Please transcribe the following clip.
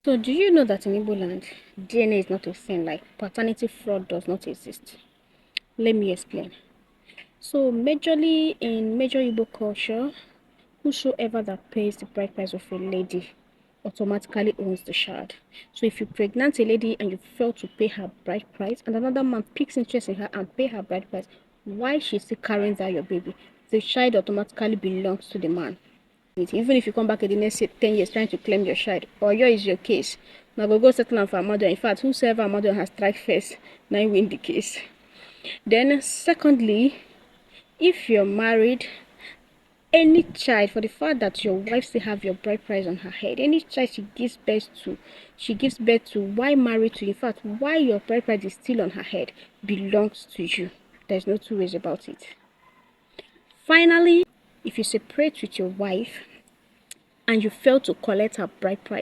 So, do you know that in Igbo land, DNA is not a thing, like paternity fraud does not exist? Let me explain. So, majorly in major Igbo culture, whosoever that pays the bride price of a lady automatically owns the child. So, if you pregnant a lady and you fail to pay her bride price, and another man picks interest in her and pay her bride price, while she's still carrying that your baby, the child automatically belongs to the man. Even if you come back in the next 10 years trying to claim your child, or your is your case, now go settle down for a mother. In fact, whosoever mother has strike first, now you win the case. Then, secondly, if you're married, any child, for the fact that your wife still have your bride price on her head, any child she gives birth to while married to, in fact, while your bride price is still on her head, belongs to you. There's no two ways about it. Finally, if you separate with your wife and you fail to collect her bride price,